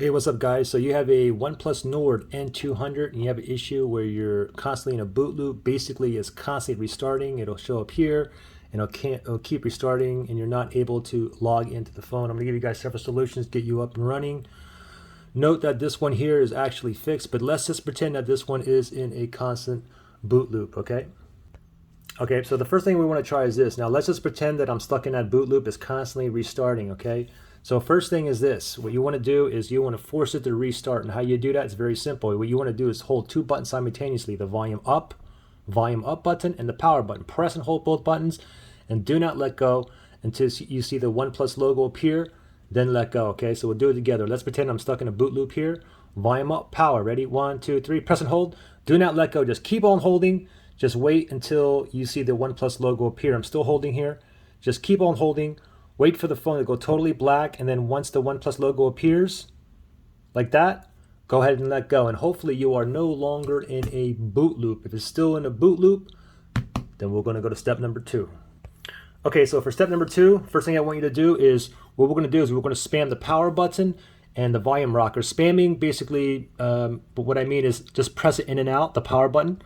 Hey, what's up, guys? So you have a OnePlus Nord N200 and you have an issue where you're constantly in a boot loop. Basically, it's constantly restarting. It'll show up here and it'll keep restarting and you're not able to log into the phone. I'm gonna give you guys several solutions to get you up and running. Note that this one here is actually fixed, but let's just pretend that this one is in a constant boot loop, okay? Okay, so the first thing we want to try is this. Now let's just pretend that I'm stuck in that boot loop. It's constantly restarting, okay? So first thing is this. What you want to do is you want to force it to restart. And how you do that is very simple. What you want to do is hold two buttons simultaneously, the volume up button and the power button. Press and hold both buttons and do not let go until you see the OnePlus logo appear, then let go, okay? So we'll do it together. Let's pretend I'm stuck in a boot loop here. Volume up, power, ready? 1, 2, 3, press and hold. Do not let go, just keep on holding. Just wait until you see the OnePlus logo appear. I'm still holding here. Just keep on holding. Wait for the phone to go totally black, and then once the OnePlus logo appears, like that, go ahead and let go. And hopefully you are no longer in a boot loop. If it's still in a boot loop, then we're gonna go to step number 2. Okay, so for step number 2, first thing I want you to do is, what we're gonna do is we're gonna spam the power button and the volume rocker. Spamming basically, but what I mean is just press it in and out, the power button.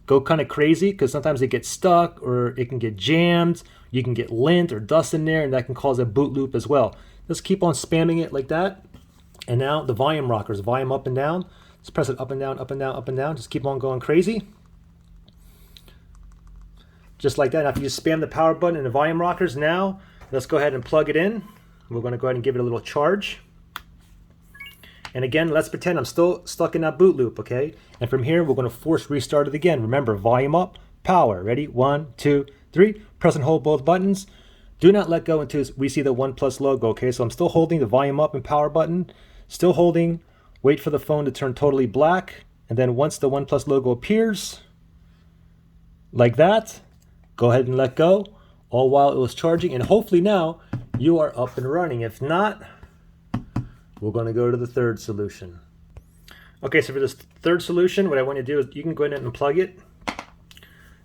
Go kind of crazy because sometimes it gets stuck or it can get jammed. You can get lint or dust in there and that can cause a boot loop as well. Just keep on spamming it like that. And now the volume rockers, volume up and down. Just press it up and down, up and down, up and down. Just keep on going crazy. Just like that. Now if you just spam the power button and the volume rockers, now let's go ahead and plug it in. We're going to go ahead and give it a little charge. And again, let's pretend I'm still stuck in that boot loop, okay? And from here, we're going to force restart it again. Remember, volume up, power. Ready? 1, 2, 3. Press and hold both buttons. Do not let go until we see the OnePlus logo, okay? So I'm still holding the volume up and power button. Still holding. Wait for the phone to turn totally black. And then once the OnePlus logo appears, like that, go ahead and let go, all while it was charging. And hopefully now you are up and running. If not, we're going to go to the third solution. Okay, so for this third solution, what I want to do is you can go ahead and unplug it.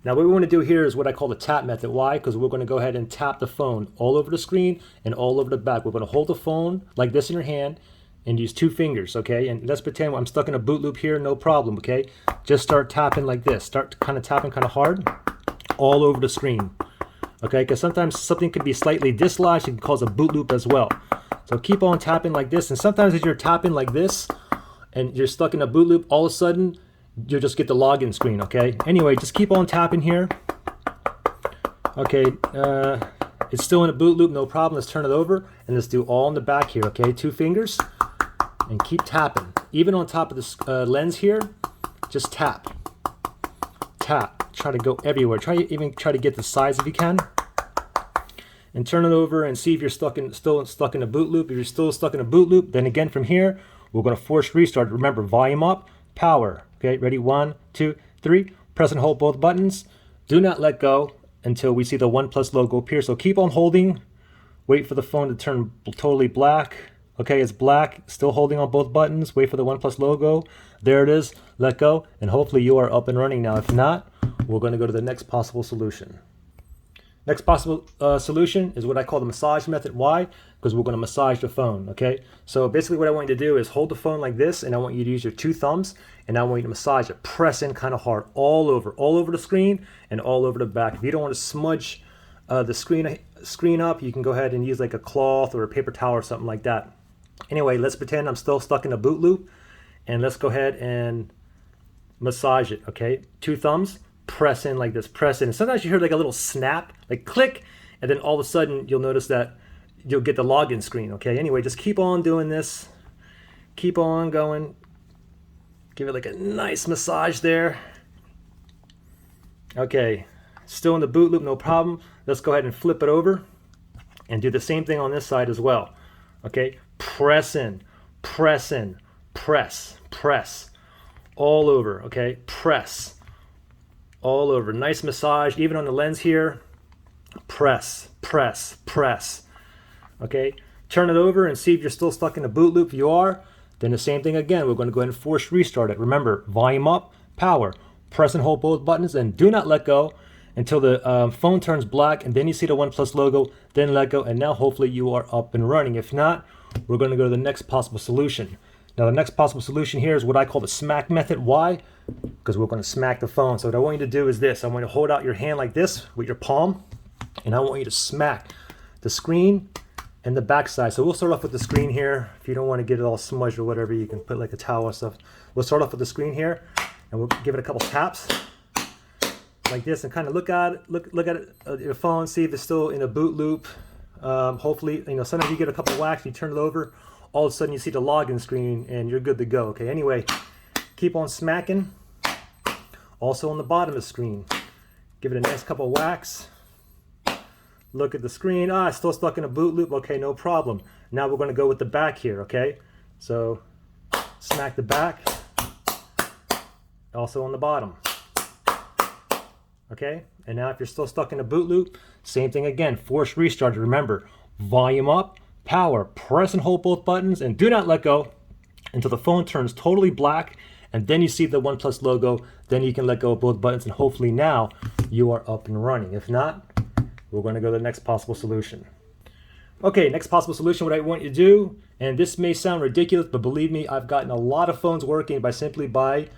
Now what we want to do here is what I call the tap method. Why? Because we're going to go ahead and tap the phone all over the screen and all over the back. We're going to hold the phone like this in your hand and use 2 fingers, okay? And let's pretend I'm stuck in a boot loop here, no problem, okay? Just start tapping like this. Start kind of tapping kind of hard all over the screen, okay? Because sometimes something could be slightly dislodged. It can cause a boot loop as well. So keep on tapping like this, and sometimes as you're tapping like this and you're stuck in a boot loop, all of a sudden you'll just get the login screen, okay? Anyway, just keep on tapping here. Okay, it's still in a boot loop, no problem. Let's turn it over and let's do all in the back here, okay? 2 fingers and keep tapping. Even on top of this lens here, just tap. Tap, try to go everywhere. Even try to get the sides if you can. And turn it over and see if you're still stuck in a boot loop. If you're still stuck in a boot loop, then again from here, we're going to force restart. Remember, volume up, power. Okay, ready? 1, 2, 3. Press and hold both buttons. Do not let go until we see the OnePlus logo appear. So keep on holding. Wait for the phone to turn totally black. Okay, it's black. Still holding on both buttons. Wait for the OnePlus logo. There it is. Let go. And hopefully you are up and running now. If not, we're going to go to the next possible solution. Next possible solution is what I call the massage method. Why? Because we're going to massage the phone, okay? So basically what I want you to do is hold the phone like this, and I want you to use your 2 thumbs, and I want you to massage it. Press in kind of hard all over the screen and all over the back. If you don't want to smudge the screen up, you can go ahead and use like a cloth or a paper towel or something like that. Anyway, let's pretend I'm still stuck in a boot loop, and let's go ahead and massage it, okay? 2 thumbs. Press in like this, press in. And sometimes you hear like a little snap, like click, and then all of a sudden you'll notice that you'll get the login screen, okay? Anyway, just keep on doing this. Keep on going. Give it like a nice massage there. Okay, still in the boot loop, no problem. Let's go ahead and flip it over and do the same thing on this side as well. Okay, press in, press in, press, press. All over, okay? Press. All over. Nice massage, even on the lens here. Press, press, press. Okay, turn it over and see if you're still stuck in a boot loop. If you are, then the same thing again. We're going to go ahead and force restart it. Remember, volume up, power. Press and hold both buttons and do not let go until the phone turns black, and then you see the OnePlus logo, then let go, and now hopefully you are up and running. If not, we're going to go to the next possible solution. Now the next possible solution here is what I call the smack method. Why? Because we're going to smack the phone. So what I want you to do is this. I want you to hold out your hand like this with your palm, and I want you to smack the screen and the back side. So we'll start off with the screen here. If you don't want to get it all smudged or whatever, you can put like a towel or stuff. We'll start off with the screen here, and we'll give it a couple taps like this, and kind of look at it, your phone, see if it's still in a boot loop. Hopefully, sometimes you get a couple whacks, you turn it over, all of a sudden you see the login screen, and you're good to go. Okay. Anyway, keep on smacking. Also on the bottom of the screen, give it a nice couple whacks. Look at the screen. It's still stuck in a boot loop. Okay, no problem. Now we're going to go with the back here. Okay, so smack the back. Also on the bottom. Okay, and now if you're still stuck in a boot loop, same thing again. Force restart. Remember, volume up, power, press and hold both buttons, and do not let go until the phone turns totally black, and then you see the OnePlus logo. Then you can let go of both buttons, and hopefully now you are up and running. If not, we're going to go to the next possible solution. Okay, next possible solution, what I want you to do, and this may sound ridiculous, but believe me, I've gotten a lot of phones working simply by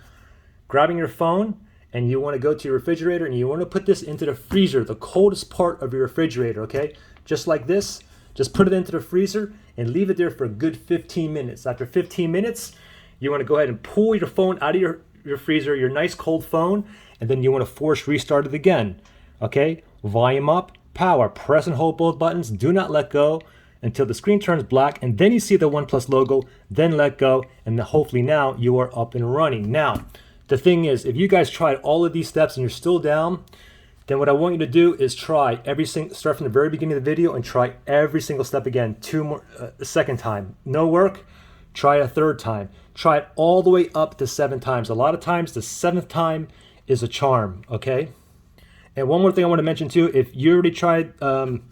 grabbing your phone, and you want to go to your refrigerator, and you want to put this into the freezer, the coldest part of your refrigerator, okay? Just like this. Just put it into the freezer and leave it there for a good 15 minutes. After 15 minutes, you want to go ahead and pull your phone out of your freezer, your nice cold phone, and then you want to force restart it again, okay? Volume up, power, press and hold both buttons, do not let go until the screen turns black, and then you see the OnePlus logo, then let go, and hopefully now you are up and running. Now, the thing is, if you guys tried all of these steps and you're still down, then what I want you to do is try start from the very beginning of the video and try every single step again, a second time. No work, try it a third time. Try it all the way up to 7 times. A lot of times the 7th time is a charm, okay? And one more thing I want to mention too, if you already tried the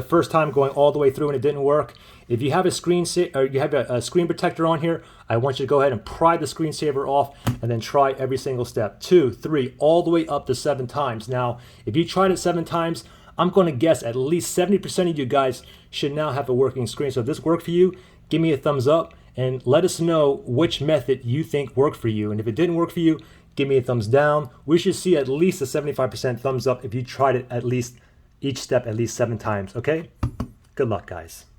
first time going all the way through and it didn't work, if you have a screen protector on here, I want you to go ahead and pry the screensaver off and then try every single step. 2, 3, all the way up to 7 times. Now, if you tried it 7 times, I'm going to guess at least 70% of you guys should now have a working screen. So if this worked for you, give me a thumbs up and let us know which method you think worked for you. And if it didn't work for you, give me a thumbs down. We should see at least a 75% thumbs up if you tried it each step at least 7 times, okay? Good luck, guys.